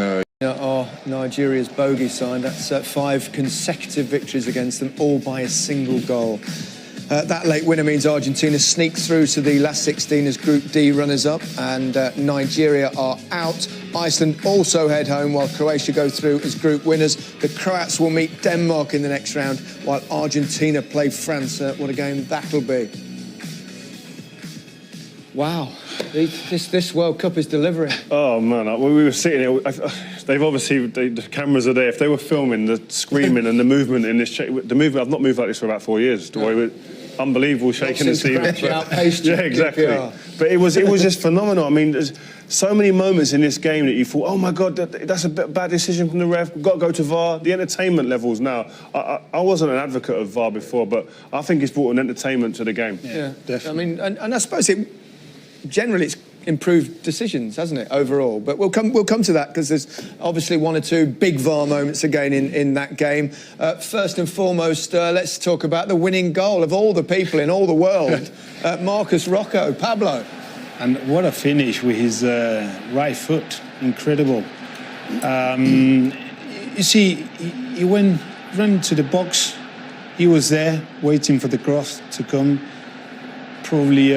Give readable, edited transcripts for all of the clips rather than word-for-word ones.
Are Nigeria's bogey side. That's 5 consecutive victories against them, all by a single goal. That late winner means Argentina sneak through to the last 16 as Group D runners-up, and Nigeria are out. Iceland also head home, while Croatia go through as group winners. The Croats will meet Denmark in the next round, while Argentina play France. What a game that'll be. Wow, this World Cup is delivering. Oh man, when we were sitting here, they've obviously, the cameras are there. If they were filming the screaming and the movement in this, the movement, I've not moved like this for about 4 years. The way we're unbelievable, shaking and steaming. Yeah, exactly. But it was just phenomenal. I mean, there's so many moments in this game that you thought, oh my God, that's a bad decision from the ref. We've got to go to VAR. The entertainment levels now. I wasn't an advocate of VAR before, but I think it's brought an entertainment to the game. Yeah, definitely. I mean, and I suppose generally it's improved decisions, hasn't it, overall? But we'll come to that, because there's obviously 1 or 2 big VAR moments again in that game. First and foremost, let's talk about the winning goal of all the people in all the world, Marcus Rocco, Pablo. And what a finish with his right foot, incredible. You see, he ran to the box, he was there waiting for the cross to come, probably...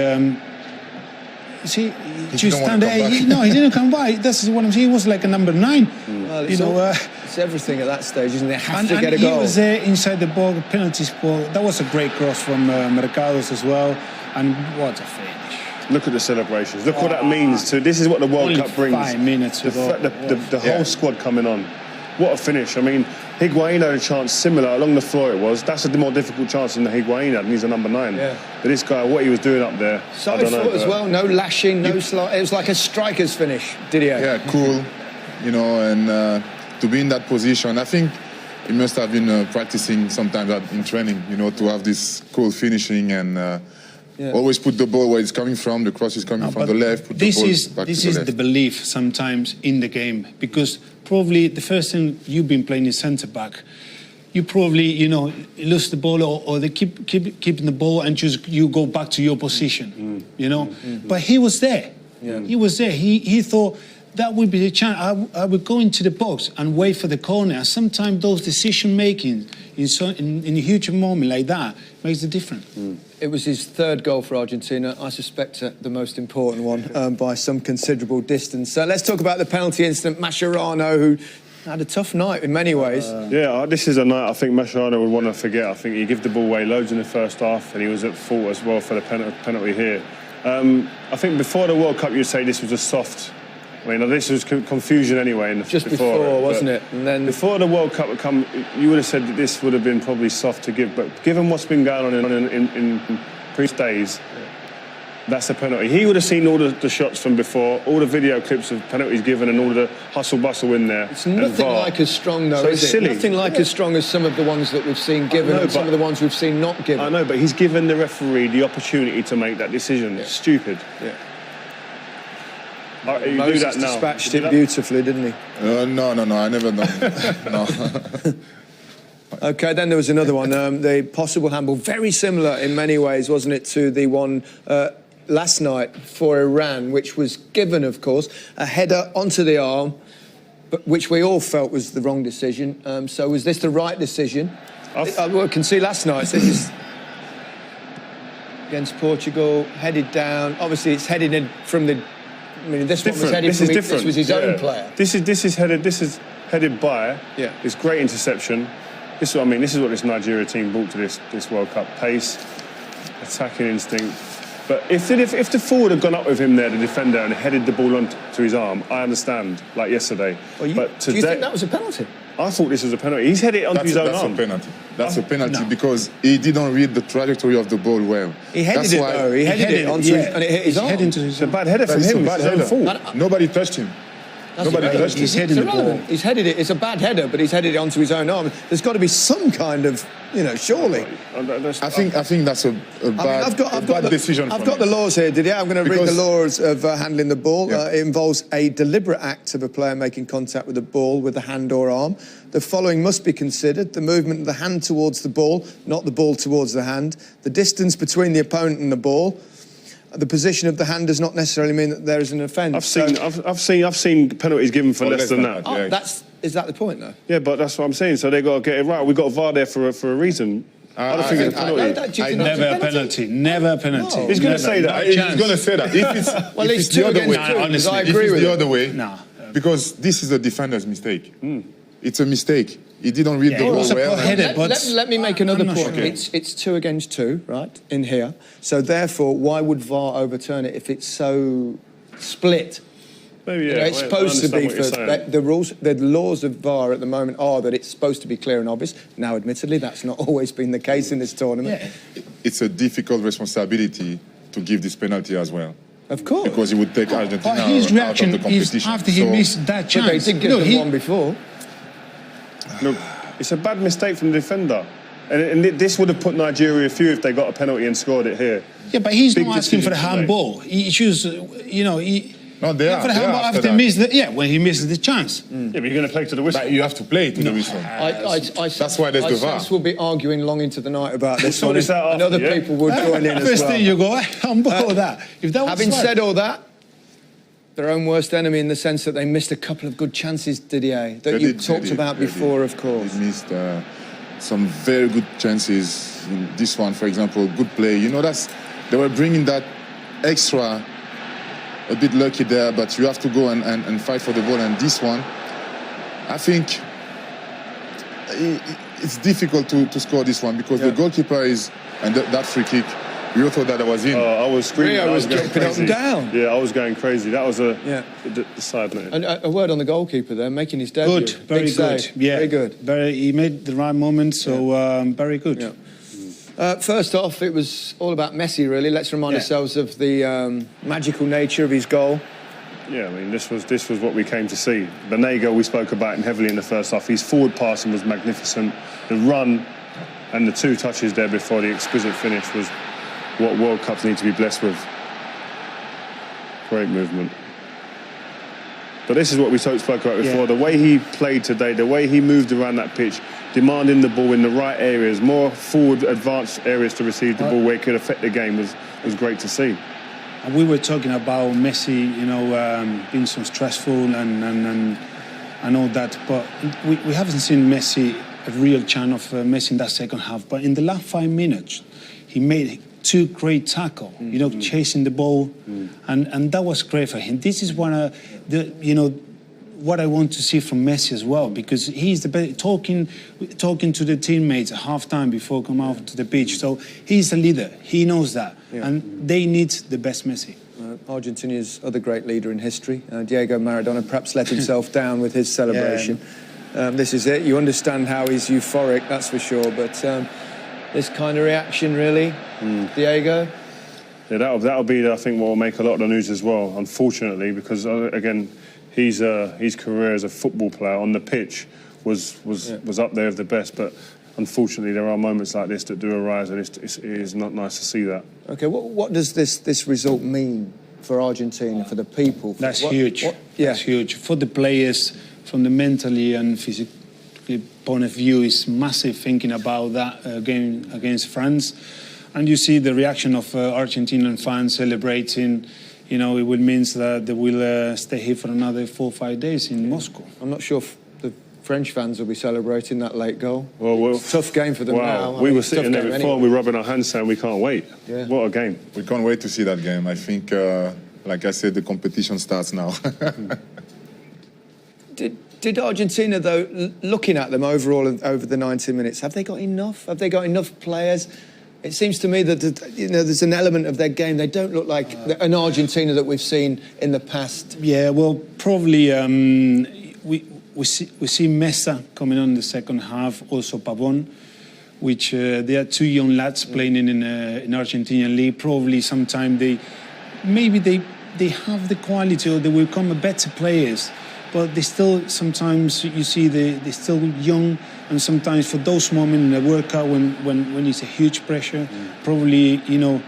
You see, he just stand there. No, he didn't come by. That's what I'm saying. He was like a number 9. Well, it's everything at that stage, isn't it? Have to get a goal. He was there inside the ball, penalty spot. That was a great cross from Mercados as well. And what a finish! Look at the celebrations. Look what that means to. This is what the World Cup brings. 5 minutes ago. The whole squad coming on. What a finish! I mean, Higuain had a chance similar along the floor. It was. That's a more difficult chance than the Higuain had, and he's a number 9. Yeah. But this guy, what he was doing up there, solid foot as well. No lashing, no slide. It was like a striker's finish. Didier. Yeah, cool. You know, and to be in that position, I think he must have been practicing sometimes in training. You know, to have this cool finishing and. Always put the ball where it's coming from. The cross is coming from the left. Put the ball back to the left. This is the belief sometimes in the game, because probably the first time you've been playing is centre back, you probably lose the ball or they keeping the ball and you go back to your position. But he was there. Yeah. He was there. He thought that would be the chance. I would go into the box and wait for the corner. Sometimes those decision making in a huge moment like that makes a difference. It was his 3rd goal for Argentina. I suspect the most important one by some considerable distance. So let's talk about the penalty incident. Mascherano, who had a tough night in many ways. This is a night I think Mascherano would want to forget. I think he gave the ball away loads in the first half, and he was at fault as well for the penalty here. I think before the World Cup, you'd say this was a soft. I mean, this was confusion anyway. Just before, wasn't it? And then before the World Cup had come, you would have said that this would have been probably soft to give. But given what's been going on in previous days, that's a penalty. He would have seen all the shots from before, all the video clips of penalties given, and all the hustle-bustle in there. It's nothing like as strong, though, is it? Silly. Nothing like as strong as some of the ones that we've seen given and some of the ones we've seen not given. I know, but he's given the referee the opportunity to make that decision. Yeah. Stupid. Yeah. You Moses do that now. Dispatched it beautifully, didn't he? No, I never done. No. OK, then there was another one, the possible handball, very similar in many ways, wasn't it, to the one last night for Iran, which was given, of course, a header onto the arm, but which we all felt was the wrong decision. So was this the right decision? I can see last night, so just against Portugal, headed down. Obviously, it's headed in from the... I mean, this one was headed from this was his own player. This is headed by. Yeah. It's great interception. This is what I mean. This is what this Nigeria team brought to this World Cup: pace, attacking instinct. But if the forward had gone up with him there, the defender, and headed the ball onto his arm, I understand. Like yesterday. But today, do you think that was a penalty? I thought this was a penalty. He's headed it onto his own arm. That's a penalty. That's a penalty because he didn't read the trajectory of the ball well. He headed it though. He headed it onto his, and it hit his arm. It's a bad header from him. It's his own fault. Nobody touched him. Nobody touched him. He's heading the ball. He's headed it. It's a bad header, but he's headed it onto his own arm. There's got to be some kind of, surely. I think that's a bad decision. I've got the laws here, Didier. I'm going to read the laws of handling the ball. Yeah. It involves a deliberate act of a player making contact with the ball with the hand or arm. The following must be considered: the movement of the hand towards the ball, not the ball towards the hand, the distance between the opponent and the ball, the position of the hand does not necessarily mean that there is an offence. I've seen penalties given for less than that. Oh, is that the point, though? Yeah, but that's what I'm saying. So they got to get it right. We got VAR there for a reason. I don't think it's a penalty. Never a penalty. Never a penalty. No. He's going to say that. He's going to say that. If it's, well, if it's it's the other way, honestly, I if agree it's with the it. other way, No. because this is a defender's mistake. It's a mistake. He didn't read the ball well. Let me make another point. Sure. It's 2 against 2, right, in here. So therefore, why would VAR overturn it if it's so split? Maybe, You know, it's supposed to be for the rules. The laws of VAR at the moment are that it's supposed to be clear and obvious. Now, admittedly, that's not always been the case in this tournament. Yeah. It's a difficult responsibility to give this penalty as well. Of course. Because he would take Argentina But his out of reaction the competition. is after he missed that chance. But they did give them one before. Look, it's a bad mistake from the defender. And this would have put Nigeria a few if they got a penalty and scored it here. Yeah, but he's Big not asking for the decision to handball. He chooses, No, they are. For the They are handball after after that. when he misses the chance. Yeah, but you're going to play to the whistle. But you have to play to the whistle. That's why there's the VAR. We'll be arguing long into the night about this sort one. this out And after, other yeah? people will join in as First well. thing you go, handball that. If that was Having right. said all that, their own worst enemy in the sense that they missed a couple of good chances, Didier, that you talked about before, of course. They missed some very good chances. In this one, for example, good play. You know, they were bringing that extra, a bit lucky there, but you have to go and fight for the ball. And this one, I think it's difficult to score this one because the goalkeeper and that free kick, we all thought that was in. I was screaming. Rio I was going jumping up crazy. and down. Yeah, I was going crazy. That was the side net. And a word on the goalkeeper there, making his debut. Good, very Big good. save. Yeah, very good. He made the right moment, so very good. Yeah. First off, it was all about Messi, really. Let's remind ourselves of the magical nature of his goal. Yeah, I mean, this was what we came to see. Banega, we spoke about him heavily in the first half. His forward passing was magnificent. The run and the 2 touches there before the exquisite finish was what World Cups need to be blessed with. Great movement. But this is what we spoke about before. The way he played today, the way he moved around that pitch, demanding the ball in the right areas, more forward, advanced areas to receive the ball where it could affect the game was great to see. And we were talking about Messi, being so stressful and all that, but we haven't seen Messi, a real chance of Messi in that second half. But in the last 5 minutes, he made 2 great tackles, chasing the ball, and that was great for him. This is one of what I want to see from Messi as well, because he's the best, talking to the teammates at half-time before come out to the pitch. So he's a leader. He knows that, and they need the best Messi. Argentina's other great leader in history, Diego Maradona, perhaps let himself down with his celebration. This is it. You understand how he's euphoric, that's for sure. But this kind of reaction, really, Diego. Yeah, that'll be, I think, what will make a lot of the news as well. Unfortunately, because again, his career as a football player on the pitch was up there with the best. But unfortunately, there are moments like this that do arise, and it is not nice to see that. Okay, what does this result mean for Argentina, for the people? That's huge. That's huge for the players. From the mentally and physically point of view, it's massive thinking about that game against France. And you see the reaction of Argentinian fans celebrating. It will mean that they will stay here for another 4 or 5 days in Moscow. I'm not sure if the French fans will be celebrating that late goal. Well, it's a tough game for them now. We were sitting there before, we were rubbing our hands saying we can't wait. Yeah. What a game. We can't wait to see that game. I think, like I said, the competition starts now. Did Argentina, though, looking at them overall over the 90 minutes, have they got enough? Have they got enough players? It seems to me that there's an element of their game. They don't look like an Argentina that we've seen in the past. Yeah, well, probably we see Mesa coming on in the second half, also Pavon, which they are 2 young lads playing in Argentinian league. Probably sometime they have the quality, or they will become better players. But they still, sometimes you see they're still young, and sometimes for those moments in the workout when it's a huge pressure, probably, they're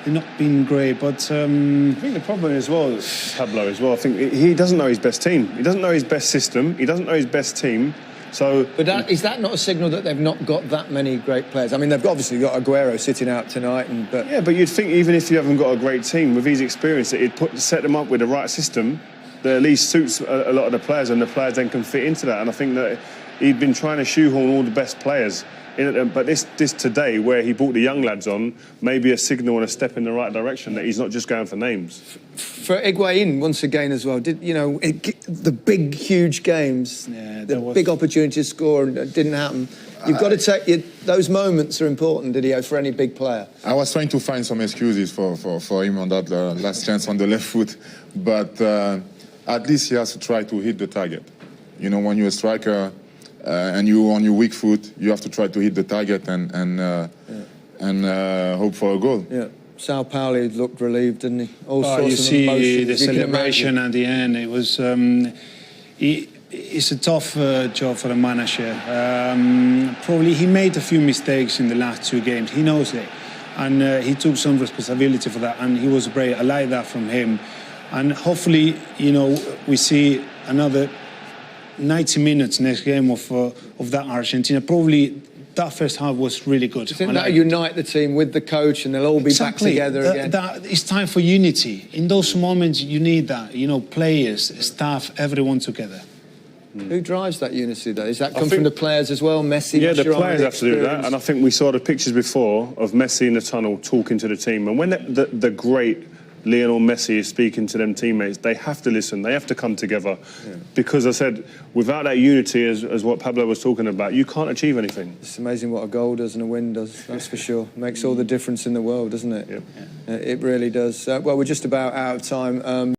not being great. But I think the problem as well is Pablo as well. I think he doesn't know his best team. He doesn't know his best system. He doesn't know his best team. So, But is that not a signal that they've not got that many great players? I mean, they've obviously got Aguero sitting out tonight, but yeah, but you'd think even if you haven't got a great team, with his experience, that he'd set them up with the right system that at least suits a lot of the players, and the players then can fit into that. And I think that he'd been trying to shoehorn all the best players in it, but this today, where he brought the young lads on, maybe a signal and a step in the right direction that he's not just going for names. For Higuain, once again as well, the big, huge games, big opportunity to score, and it didn't happen. You've got to take those moments are important, Didier, for any big player. I was trying to find some excuses for him on that last chance on the left foot, but at least he has to try to hit the target. You know, when you're a striker and you're on your weak foot, you have to try to hit the target and hope for a goal. Yeah. Sao Paulo looked relieved, didn't he? All sorts you of see emotions, the you can celebration imagine. at the end. It was. It's a tough job for the manager. Probably he made a few mistakes in the last 2 games. He knows it, and he took some responsibility for that. And he was brave. I like that from him. And hopefully, you know, we see another 90 minutes next game of that Argentina. Probably that first half was really good. Do you think that'll unite the team with the coach and they'll all be back together again? It's time for unity. In those moments, you need that. You know, players, staff, everyone together. Who drives that unity, though? Does that come from the players as well? Messi? Yeah, the players have to do that. And I think we saw the pictures before of Messi in the tunnel talking to the team. And when the great Lionel Messi is speaking to them teammates, they have to listen, they have to come together. Yeah. Because I said, without that unity, as what Pablo was talking about, you can't achieve anything. It's amazing what a goal does and a win does, that's for sure. Makes all the difference in the world, doesn't it? Yep. It really does. Well, we're just about out of time.